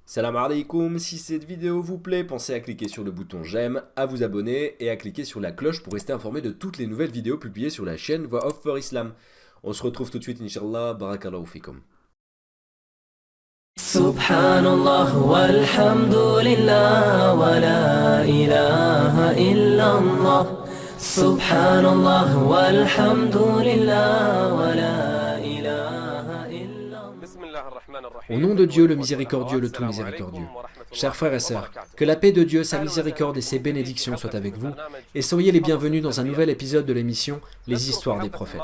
Salam alaikum, si cette vidéo vous plaît, pensez à cliquer sur le bouton j'aime, à vous abonner et à cliquer sur la cloche pour rester informé de toutes les nouvelles vidéos publiées sur la chaîne Voix Off for Islam. On se retrouve tout de suite, Inch'Allah, barakallahu fikum. Subhanallah walhamdulillah wa la ilaha illallah. Subhanallah walhamdulillah wa la ilaha illallah. Au nom de Dieu, le miséricordieux, le tout miséricordieux. Chers frères et sœurs, que la paix de Dieu, sa miséricorde et ses bénédictions soient avec vous, et soyez les bienvenus dans un nouvel épisode de l'émission Les Histoires des Prophètes.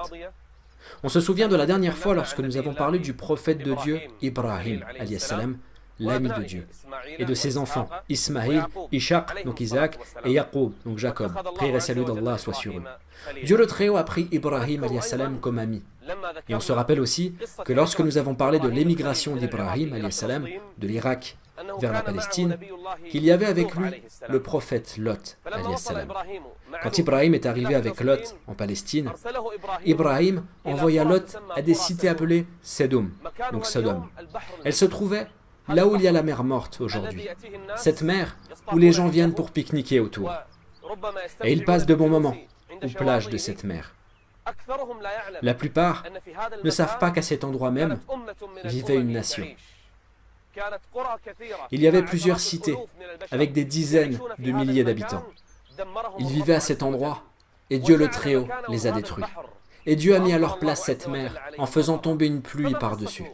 On se souvient de la dernière fois lorsque nous avons parlé du prophète de Dieu, Ibrahim, salam, l'ami de Dieu, et de ses enfants, Ismaïl, Ishaq, donc Isaac, et Yaqub, donc Jacob. Prière et salut d'Allah soit sur eux. Dieu le Très-Haut a pris Ibrahim salam comme ami. Et on se rappelle aussi que lorsque nous avons parlé de l'émigration d'Ibrahim salam de l'Irak vers la Palestine, qu'il y avait avec lui le prophète Lot salam. Quand Ibrahim est arrivé avec Lot en Palestine, Ibrahim envoya Lot à des cités appelées Sedom, donc Sodome. Elle se trouvait là où il y a la mer Morte aujourd'hui, cette mer où les gens viennent pour pique-niquer autour. Et ils passent de bons moments aux plages de cette mer. La plupart ne savent pas qu'à cet endroit même vivait une nation. Il y avait plusieurs cités avec des dizaines de milliers d'habitants. Ils vivaient à cet endroit et Dieu le Très-Haut les a détruits. Et Dieu a mis à leur place cette mer en faisant tomber une pluie par-dessus.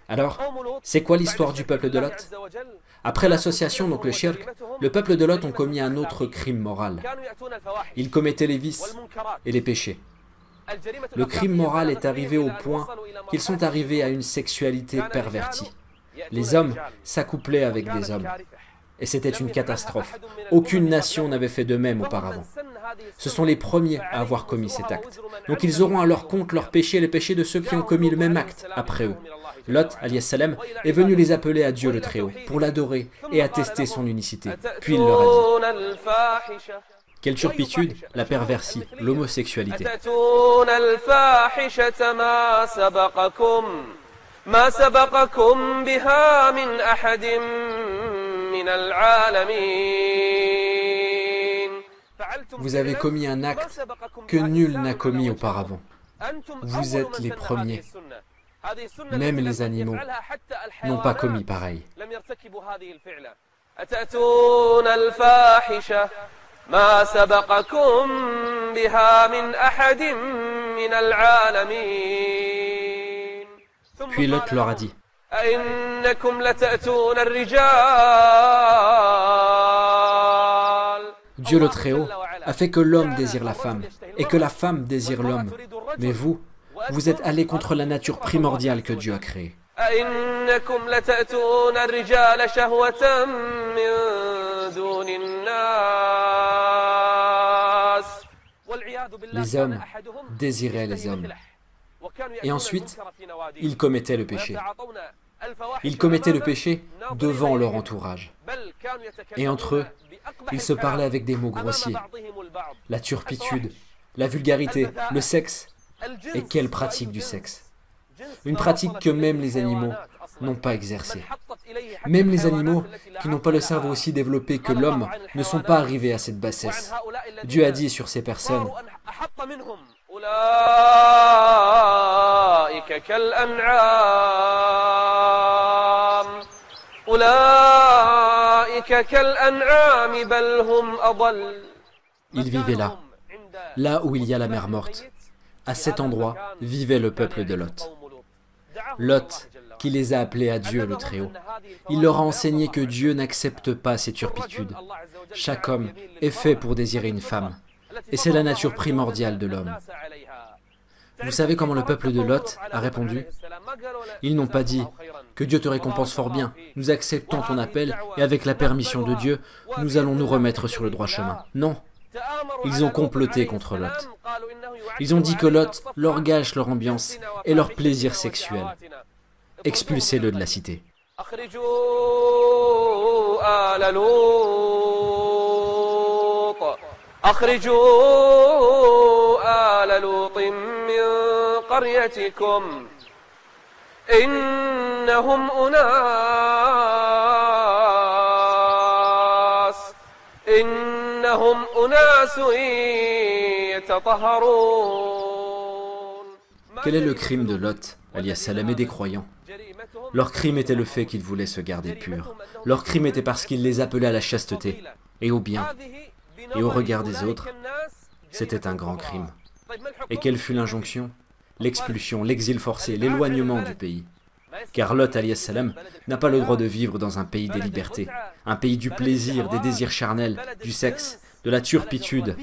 Alors, c'est quoi l'histoire du peuple de Lot? Après l'association, donc le shirk, le peuple de Lot ont commis un autre crime moral. Ils commettaient les vices et les péchés. Le crime moral est arrivé au point qu'ils sont arrivés à une sexualité pervertie. Les hommes s'accouplaient avec des hommes. Et c'était une catastrophe. Aucune nation n'avait fait de même auparavant. Ce sont les premiers à avoir commis cet acte. Donc ils auront à leur compte leurs péchés et les péchés de ceux qui ont commis le même acte après eux. Lot, salam, est venu les appeler à Dieu le Très-Haut pour l'adorer et attester son unicité. Puis il leur a dit: quelle turpitude, la perversie, l'homosexualité. Vous avez commis un acte que nul n'a commis auparavant. Vous êtes les premiers. Même les animaux n'ont pas commis pareil. Puis Lot leur a dit: Dieu le Très-Haut a fait que l'homme désire la femme et que la femme désire l'homme. Mais vous, vous êtes allés contre la nature primordiale que Dieu a créée. Les hommes désiraient les hommes. Et ensuite, ils commettaient le péché. Ils commettaient le péché devant leur entourage. Et entre eux, ils se parlaient avec des mots grossiers. La turpitude, la vulgarité, le sexe. Et quelle pratique du sexe! Une pratique que même les animaux n'ont pas exercée. Même les animaux qui n'ont pas le cerveau aussi développé que l'homme ne sont pas arrivés à cette bassesse. Dieu a dit sur ces personnes: ils vivaient là où il y a la mer Morte. À cet endroit vivait le peuple de Lot. Lot, qui les a appelés à Dieu le Très-Haut. Il leur a enseigné que Dieu n'accepte pas ces turpitudes. Chaque homme est fait pour désirer une femme. Et c'est la nature primordiale de l'homme. Vous savez comment le peuple de Lot a répondu? Ils n'ont pas dit: que Dieu te récompense fort bien, nous acceptons ton appel et avec la permission de Dieu, nous allons nous remettre sur le droit chemin. Non. Ils ont comploté contre Lot. Ils ont dit que Lot leur gâche leur ambiance et leur plaisir sexuel. Expulsez-le de la cité. إنهم أناس Quel est le crime de Lot, alayhi salam, et des croyants? Leur crime était le fait qu'ils voulaient se garder purs. Leur crime était parce qu'ils les appelaient à la chasteté et au bien. Et au regard des autres, c'était un grand crime. Et quelle fut l'injonction? L'expulsion, l'exil forcé, l'éloignement du pays. Car Lot, alayhi salam, n'a pas le droit de vivre dans un pays des libertés, un pays du plaisir, des désirs charnels, du sexe, de la turpitude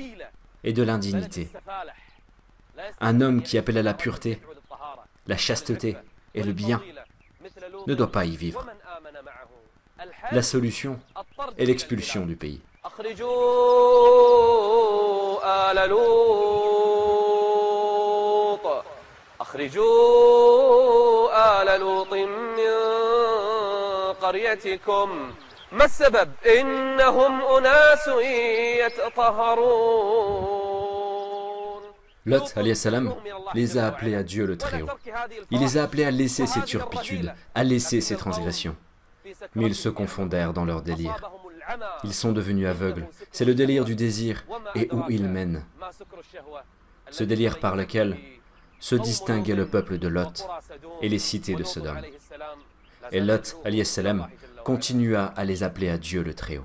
et de l'indignité. Un homme qui appelle à la pureté, la chasteté et le bien ne doit pas y vivre. La solution est l'expulsion du pays. Lot, alayhi salam, les a appelés à Dieu le Très-Haut. Il les a appelés à laisser ces turpitudes, à laisser ces transgressions. Mais ils se confondèrent dans leur délire. Ils sont devenus aveugles. C'est le délire du désir et où il mène. Ce délire par lequel se distinguait le peuple de Lot et les cités de Sodome. Et Lot, alayhi salam, continua à les appeler à Dieu le Très-Haut.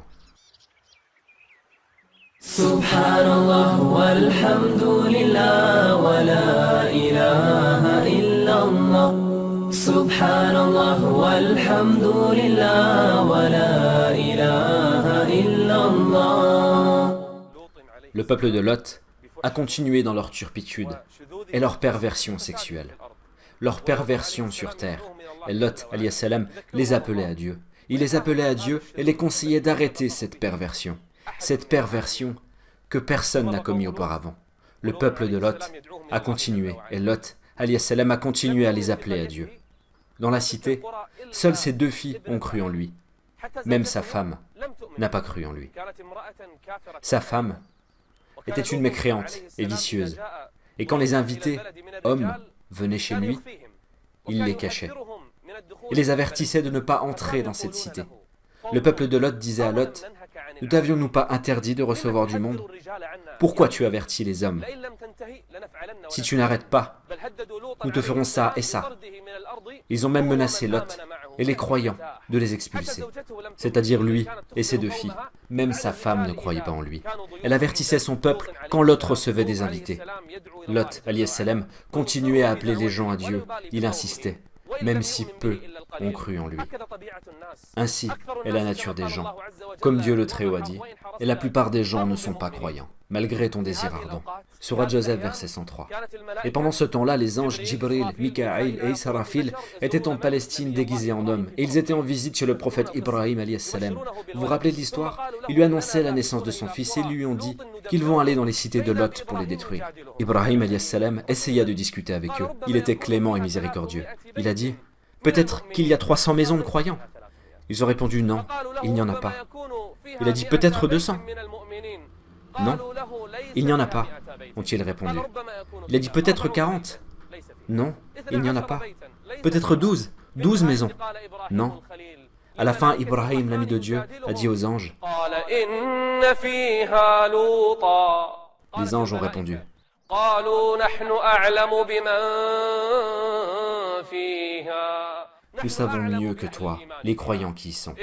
Subhanallah walhamdulillah wa la ilaha illallah. Subhanallah walhamdulillah wa la ilaha illallah. Le peuple de Lot a continué dans leur turpitude et leur perversion sexuelle, leur perversion sur terre. Et Lot, alayhi salam, les appelait à Dieu. Il les appelait à Dieu et les conseillait d'arrêter cette perversion que personne n'a commis auparavant. Le peuple de Lot a continué, et Lot, alayhi salam, a continué à les appeler à Dieu. Dans la cité, seules ses deux filles ont cru en lui. Même sa femme n'a pas cru en lui. Sa femme était une mécréante et vicieuse. Et quand les invités, hommes, venaient chez lui, il les cachait. Il les avertissait de ne pas entrer dans cette cité. Le peuple de Lot disait à Lot, « Ne t'avions-nous pas interdit de recevoir du monde? Pourquoi tu avertis les hommes? Si tu n'arrêtes pas, nous te ferons ça et ça. » Ils ont même menacé Lot et les croyants de les expulser, c'est-à-dire lui et ses deux filles. Même sa femme ne croyait pas en lui. Elle avertissait son peuple quand Lot recevait des invités. Lot, alayhi salam, continuait à appeler les gens à Dieu. Il insistait, même si peu ont cru en lui. Ainsi est la nature des gens. Comme Dieu le Très-Haut a dit, et la plupart des gens ne sont pas croyants, malgré ton désir ardent. Sourate Joseph, verset 103. Et pendant ce temps-là, les anges Jibril, Mikaïl et Israfil étaient en Palestine déguisés en hommes, et ils étaient en visite chez le prophète Ibrahim, alayhi salam. Vous vous rappelez de l'histoire? Ils lui annonçaient la naissance de son fils et lui ont dit qu'ils vont aller dans les cités de Lot pour les détruire. Ibrahim, alayhi salam, essaya de discuter avec eux. Il était clément et miséricordieux. Il a dit, peut-être qu'il y a 300 maisons de croyants. Ils ont répondu non, il n'y en a pas. Il a dit peut-être 200. Non, il n'y en a pas, ont-ils répondu. Il a dit peut-être 40. Non, il n'y en a pas. Peut-être 12 maisons. Non. À la fin, Ibrahim, l'ami de Dieu, a dit aux anges. Les anges ont répondu. Nous savons mieux que toi, les croyants qui y sont.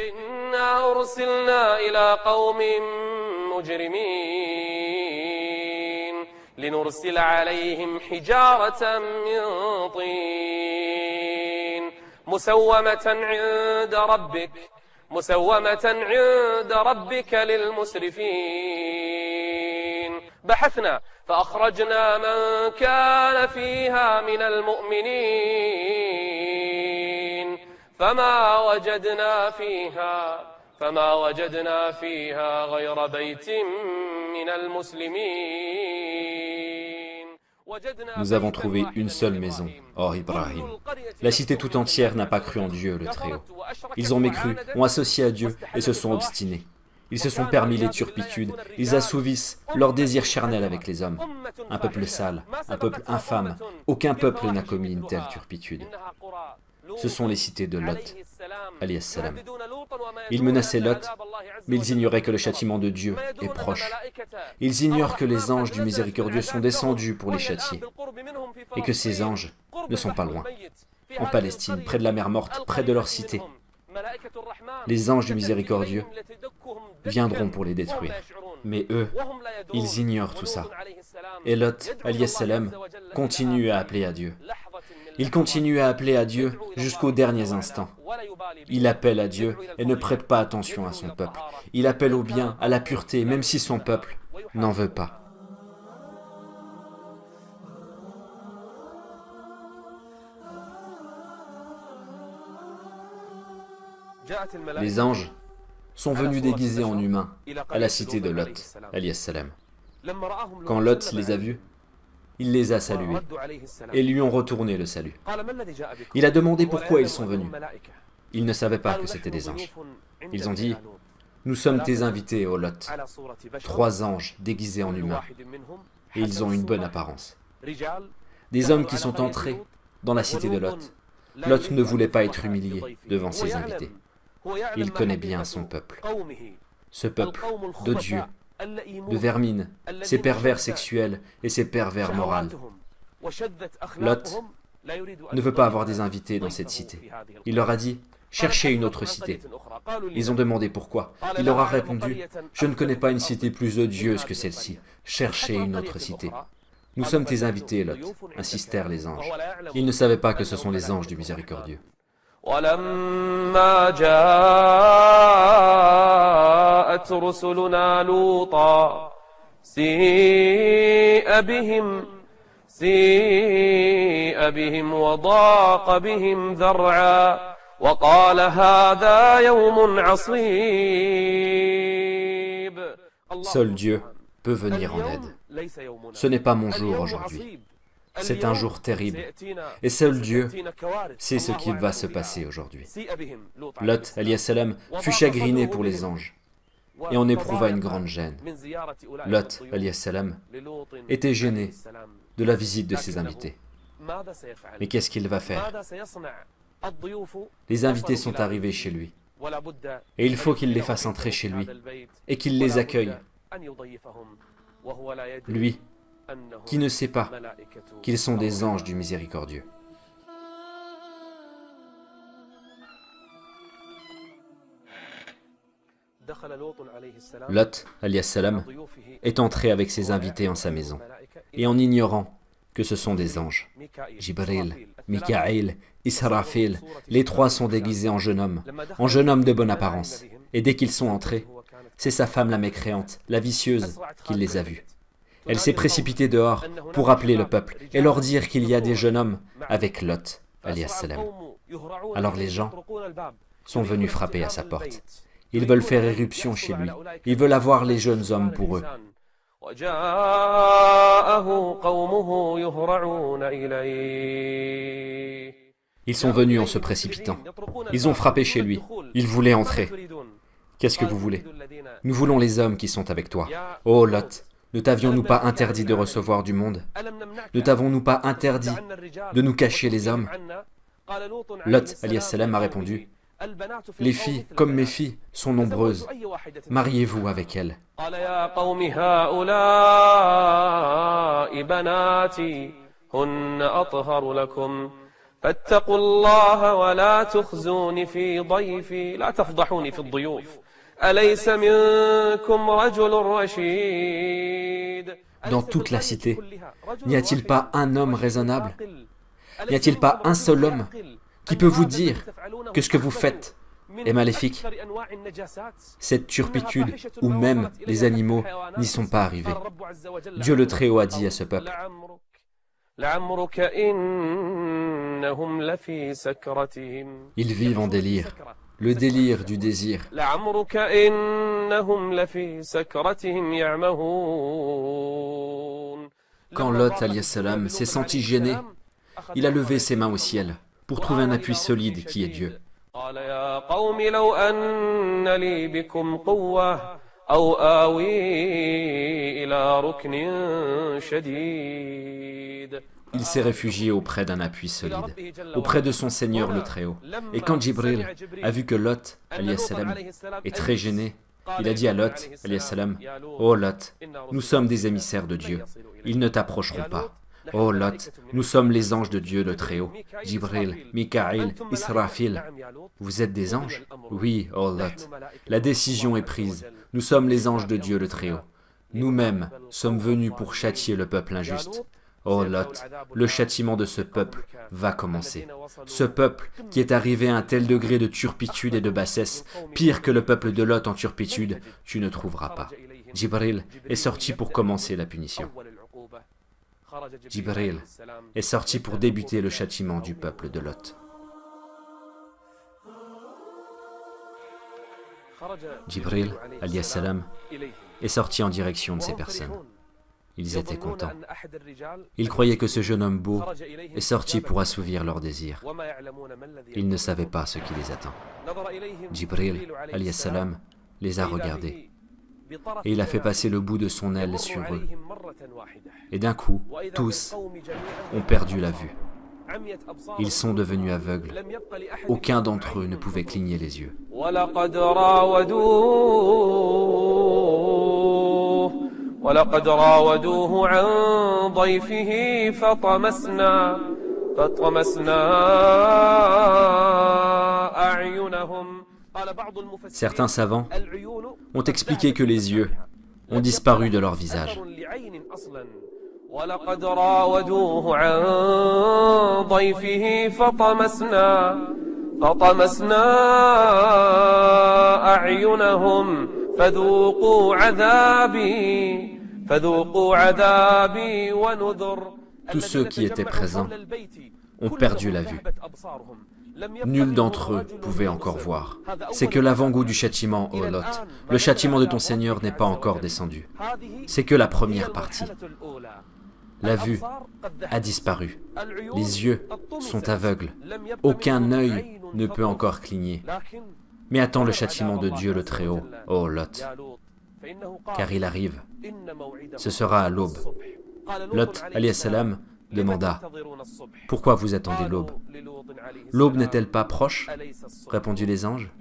لنرسل عليهم حجارة من طين مسومة عند ربك للمسرفين بحثنا فأخرجنا من كان فيها من المؤمنين فما وجدنا فيها غير بيت من المسلمين. Nous avons trouvé une seule maison, hors Ibrahim. La cité tout entière n'a pas cru en Dieu, le Très-Haut. Ils ont mécru, ont associé à Dieu et se sont obstinés. Ils se sont permis les turpitudes, ils assouvissent leur désir charnel avec les hommes. Un peuple sale, un peuple infâme, aucun peuple n'a commis une telle turpitude. Ce sont les cités de Lot, alayhi salam. Ils menaçaient Lot mais ils ignoraient que le châtiment de Dieu est proche. Ils ignorent que les anges du miséricordieux sont descendus pour les châtier, et que ces anges ne sont pas loin, en Palestine, près de la mer Morte, près de leur cité. Les anges du miséricordieux viendront pour les détruire. Mais eux, ils ignorent tout ça. Et Lot, alayhi salam, continue à appeler à Dieu. Il continue à appeler à Dieu jusqu'aux derniers instants. Il appelle à Dieu et ne prête pas attention à son peuple. Il appelle au bien, à la pureté, même si son peuple n'en veut pas. Les anges sont venus déguisés en humains à la cité de Lot, alayhi salam. Quand Lot les a vus, il les a salués et lui ont retourné le salut. Il a demandé pourquoi ils sont venus. Ils ne savaient pas que c'étaient des anges. Ils ont dit, « Nous sommes tes invités, ô Lot. » 3 anges déguisés en humains. Et ils ont une bonne apparence. Des hommes qui sont entrés dans la cité de Lot. Lot ne voulait pas être humilié devant ses invités. Il connaît bien son peuple. Ce peuple de Dieu, de vermine, ses pervers sexuels et ses pervers moraux. Lot ne veut pas avoir des invités dans cette cité. Il leur a dit, cherchez une autre cité. Ils ont demandé pourquoi. Il leur a répondu, je ne connais pas une cité plus odieuse que celle-ci. Cherchez une autre cité. Nous sommes tes invités, Lot, insistèrent les anges. Ils ne savaient pas que ce sont les anges du miséricordieux. ولما جاءت رسلنا لوطا سيء بهم وضاق بهم ذرعا وقال هذا يوم عصيب. Seul Dieu peut venir en aide. Ce n'est pas mon jour aujourd'hui. C'est un jour terrible. Et seul Dieu sait ce qui va se passer aujourd'hui. Lot, alayhi salam, fut chagriné pour les anges et en éprouva une grande gêne. Lot, alayhi salam, était gêné de la visite de ses invités. Mais qu'est-ce qu'il va faire? Les invités sont arrivés chez lui. Et il faut qu'il les fasse entrer chez lui et qu'il les accueille. Lui, qui ne sait pas qu'ils sont des anges du miséricordieux. Lot, alayhi salam, est entré avec ses invités en sa maison, et en ignorant que ce sont des anges. Jibril, Mikaïl, Israfil, les 3 sont déguisés en jeune homme de bonne apparence. Et dès qu'ils sont entrés, c'est sa femme la mécréante, la vicieuse, qui les a vus. Elle s'est précipitée dehors pour appeler le peuple et leur dire qu'il y a des jeunes hommes avec Lot, alayhi salam. Alors les gens sont venus frapper à sa porte. Ils veulent faire éruption chez lui. Ils veulent avoir les jeunes hommes pour eux. Ils sont venus en se précipitant. Ils ont frappé chez lui. Ils voulaient entrer. Qu'est-ce que vous voulez? Nous voulons les hommes qui sont avec toi. Oh Lot, ne t'avions-nous pas interdit de recevoir du monde? Ne t'avons-nous pas interdit de nous cacher les hommes? Lot, alayhi salam, a répondu, les filles, comme mes filles, sont nombreuses. Mariez-vous avec elles. Dans toute la cité, n'y a-t-il pas un homme raisonnable? N'y a-t-il pas un seul homme qui peut vous dire que ce que vous faites est maléfique? Cette turpitude où même les animaux n'y sont pas arrivés. Dieu le Très-Haut a dit à ce peuple, ils vivent en délire, le délire du désir. Quand Lot, alayhi salam, s'est senti gêné, il a levé ses mains au ciel pour trouver un appui solide qui est Dieu. Il s'est réfugié auprès d'un appui solide, auprès de son Seigneur le Très-Haut. Et quand Jibril a vu que Lot, alayhi salam, est très gêné, Il a dit à Lot, alayhi salam, « Oh Lot, nous sommes des émissaires de Dieu, ils ne t'approcheront pas. Oh Lot, nous sommes les anges de Dieu le Très-Haut, Jibril, Mikaïl, Israfil. Vous êtes des anges? Oui, oh Lot. La décision est prise, nous sommes les anges de Dieu le Très-Haut. Nous-mêmes sommes venus pour châtier le peuple injuste. Oh Lot, le châtiment de ce peuple va commencer. Ce peuple qui est arrivé à un tel degré de turpitude et de bassesse, pire que le peuple de Lot en turpitude, tu ne trouveras pas. Jibril est sorti pour commencer la punition. Jibril est sorti pour débuter le châtiment du peuple de Lot. Jibril, alayhi salam, est sorti en direction de ces personnes. Ils étaient contents. Ils croyaient que ce jeune homme beau est sorti pour assouvir leurs désirs. Ils ne savaient pas ce qui les attend. Jibril, alayhi salam, les a regardés et il a fait passer le bout de son aile sur eux. Et d'un coup, tous ont perdu la vue. Ils sont devenus aveugles. Aucun d'entre eux ne pouvait cligner les yeux. ولقد راودوه عن ضيفه فطمسنا أعينهم. Certains savants ont expliqué que les yeux ont disparu de leur visage. ولقد راودوه عن ضيفه فطمسنا أعينهم فذوقوا عذابي ونذر. Tous ceux qui étaient présents ont perdu la vue. Nul d'entre eux pouvait encore voir. C'est que l'avant-goût du châtiment, ô Lot. Le châtiment de ton Seigneur n'est pas encore descendu. C'est que la première partie. La vue a disparu. Les yeux sont aveugles. Aucun œil ne peut encore cligner. Mais attends le châtiment de Dieu le Très-Haut, ô Lot. Car il arrive. Ce sera à l'aube. Lot, alayhi salam, demanda, « Pourquoi vous attendez l'aube? L'aube n'est-elle pas proche ?» répondit les anges.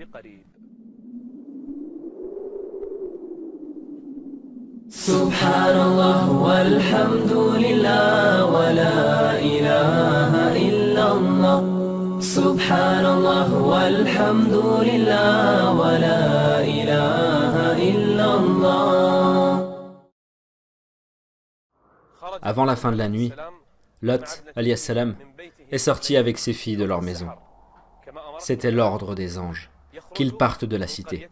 Subhanallah walhamdulillah wa la ilaha illallah. Subhanallah walhamdulillah wa la ilaha illallah. Avant la fin de la nuit, Lot, alayhi salam, est sorti avec ses filles de leur maison. C'était l'ordre des anges, qu'ils partent de la cité.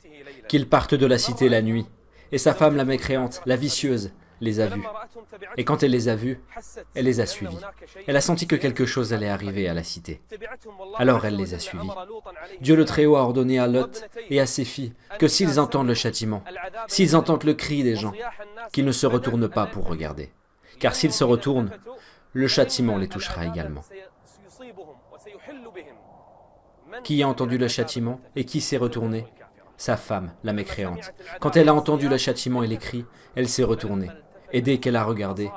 Qu'ils partent de la cité la nuit. Et sa femme, la mécréante, la vicieuse, les a vus. Et quand elle les a vus, elle les a suivis. Elle a senti que quelque chose allait arriver à la cité. Alors elle les a suivis. Dieu le Très-Haut a ordonné à Lot et à ses filles que s'ils entendent le châtiment, s'ils entendent le cri des gens, qu'ils ne se retournent pas pour regarder. Car s'ils se retournent, le châtiment les touchera également. Qui a entendu le châtiment et qui s'est retourné? Sa femme, la mécréante. Quand elle a entendu le châtiment et les cris, elle s'est retournée. Et dès qu'elle a regardé,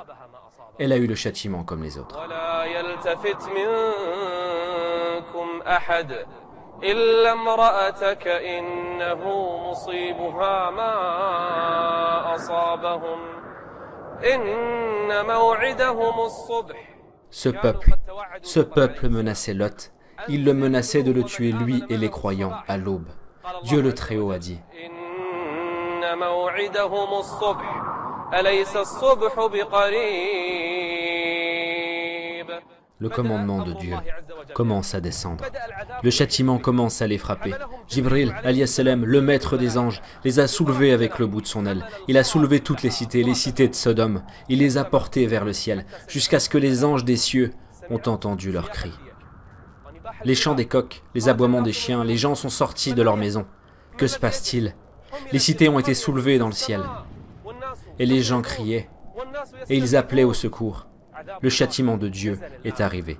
elle a eu le châtiment comme les autres. Ce peuple menaçait Lot. Il le menaçait de le tuer lui et les croyants à l'aube. Dieu le Très-Haut a dit, le commandement de Dieu commence à descendre. Le châtiment commence à les frapper. Jibril, alayhi salam, le maître des anges, les a soulevés avec le bout de son aile. Il a soulevé toutes les cités de Sodome. Il les a portées vers le ciel, jusqu'à ce que les anges des cieux ont entendu leurs cris. Les chants des coqs, les aboiements des chiens, les gens sont sortis de leur maison. Que se passe-t-il? Les cités ont été soulevées dans le ciel. Et les gens criaient. Et ils appelaient au secours. Le châtiment de Dieu est arrivé.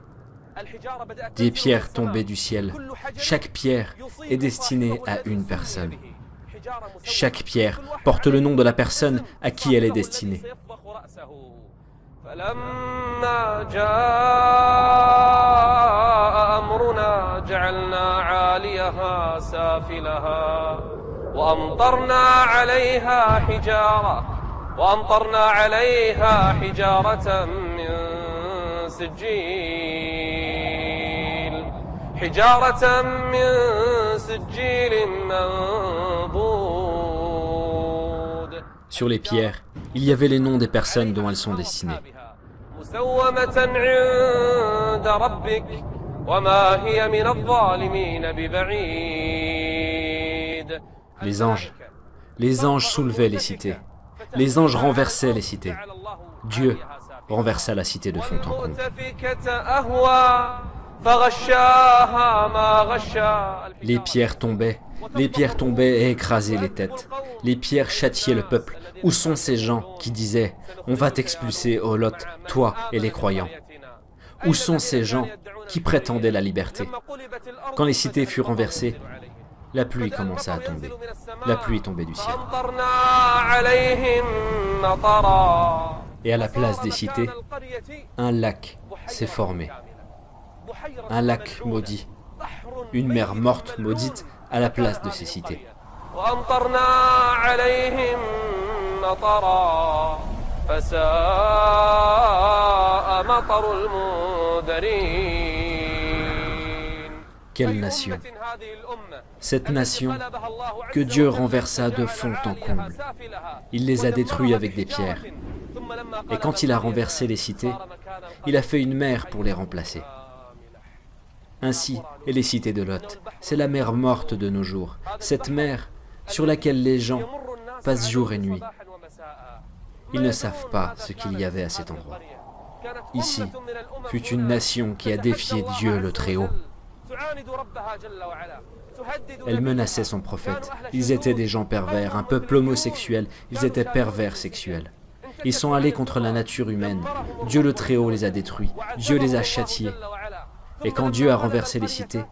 Des pierres tombaient du ciel. Chaque pierre est destinée à une personne. Chaque pierre porte le nom de la personne à qui elle est destinée. فلما جاء أمرنا جعلنا عاليها سافلها وأمطرنا عليها حجارة من سجيل منضود. Sur les pierres, il y avait les noms des personnes dont elles sont destinées. مسومة عند ربك وما هي من الظالمين ببعيد. Les anges soulevaient les cités. Les anges renversaient les cités. Dieu renversa la cité de fond en comble. Les pierres tombaient et écrasaient les têtes. Les pierres châtiaient le peuple. Où sont ces gens qui disaient « On va t'expulser, ô Lot, toi et les croyants » Où sont ces gens qui prétendaient la liberté? Quand les cités furent renversées, la pluie commença à tomber. La pluie tombait du ciel. Et à la place des cités, un lac s'est formé. Un lac maudit. Une mer morte maudite à la place de ces cités. Quelle nation! Cette nation que Dieu renversa de fond en comble. Il les a détruits avec des pierres. Et quand il a renversé les cités, il a fait une mer pour les remplacer. Ainsi est les cités de Lot. C'est la mer morte de nos jours. Cette mer sur laquelle les gens passent jour et nuit. Ils ne savent pas ce qu'il y avait à cet endroit. Ici fut une nation qui a défié Dieu le Très-Haut. Elle menaçait son prophète. Ils étaient des gens pervers, un peuple homosexuel. Ils étaient pervers sexuels. Ils sont allés contre la nature humaine. Dieu le Très-Haut les a détruits. Dieu les a châtiés. Et quand Dieu a renversé les cités,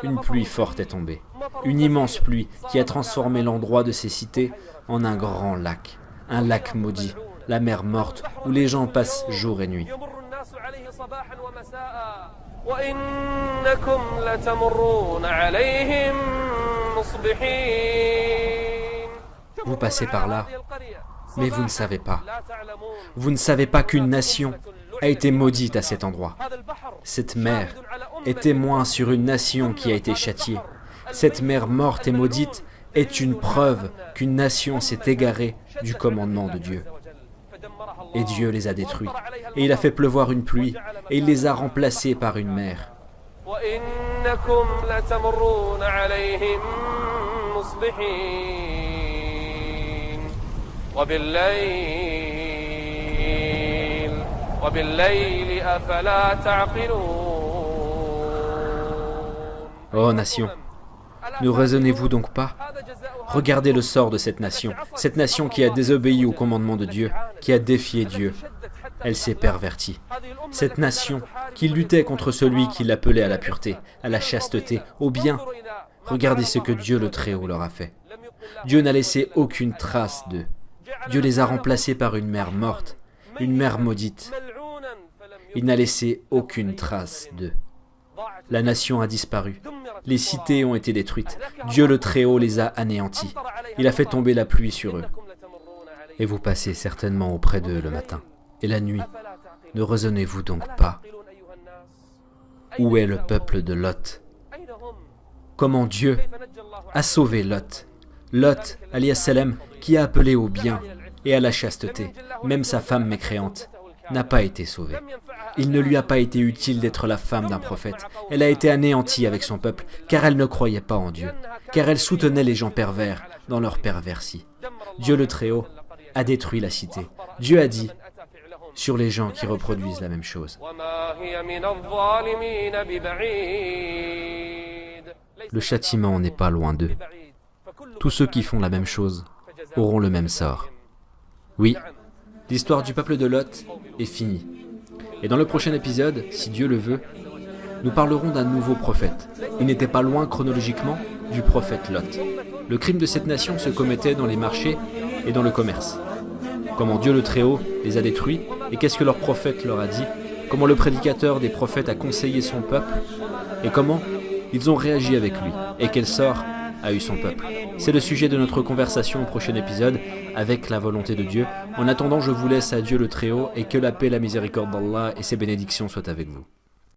une pluie forte est tombée. Une immense pluie qui a transformé l'endroit de ces cités en un grand lac. Un lac maudit, la mer morte où les gens passent jour et nuit. Vous passez par là, mais vous ne savez pas. Vous ne savez pas qu'une nation a été maudite à cet endroit. Cette mer est témoin sur une nation qui a été châtiée. Cette mer morte et maudite est une preuve qu'une nation s'est égarée du commandement de Dieu. Et Dieu les a détruits. Et il a fait pleuvoir une pluie, et il les a remplacés par une mer. Ô nation, ne raisonnez-vous donc pas? Regardez le sort de cette nation qui a désobéi au commandement de Dieu, qui a défié Dieu. Elle s'est pervertie. Cette nation qui luttait contre celui qui l'appelait à la pureté, à la chasteté, au bien. Regardez ce que Dieu le Très-Haut leur a fait. Dieu n'a laissé aucune trace d'eux. Dieu les a remplacés par une mer morte, une mer maudite. Il n'a laissé aucune trace d'eux. La nation a disparu. Les cités ont été détruites. Dieu le Très-Haut les a anéantis. Il a fait tomber la pluie sur eux. Et vous passez certainement auprès d'eux le matin. Et la nuit, ne raisonnez-vous donc pas? Où est le peuple de Lot? Comment Dieu a sauvé Lot? Lot, alayhi salam, qui a appelé au bien et à la chasteté, même sa femme mécréante, n'a pas été sauvée. Il ne lui a pas été utile d'être la femme d'un prophète. Elle a été anéantie avec son peuple, car elle ne croyait pas en Dieu, car elle soutenait les gens pervers dans leur perversie. Dieu le Très-Haut a détruit la cité. Dieu a dit sur les gens qui reproduisent la même chose. Le châtiment n'est pas loin d'eux. Tous ceux qui font la même chose auront le même sort. Oui, l'histoire du peuple de Lot est finie. Et dans le prochain épisode, si Dieu le veut, nous parlerons d'un nouveau prophète. Il n'était pas loin chronologiquement du prophète Lot. Le crime de cette nation se commettait dans les marchés et dans le commerce. Comment Dieu le Très-Haut les a détruits et qu'est-ce que leur prophète leur a dit, comment le prédicateur des prophètes a conseillé son peuple et comment ils ont réagi avec lui et quel sort a eu son peuple. C'est le sujet de notre conversation au prochain épisode, avec la volonté de Dieu. En attendant, je vous laisse à Dieu le Très-Haut et que la paix, la miséricorde d'Allah et ses bénédictions soient avec vous.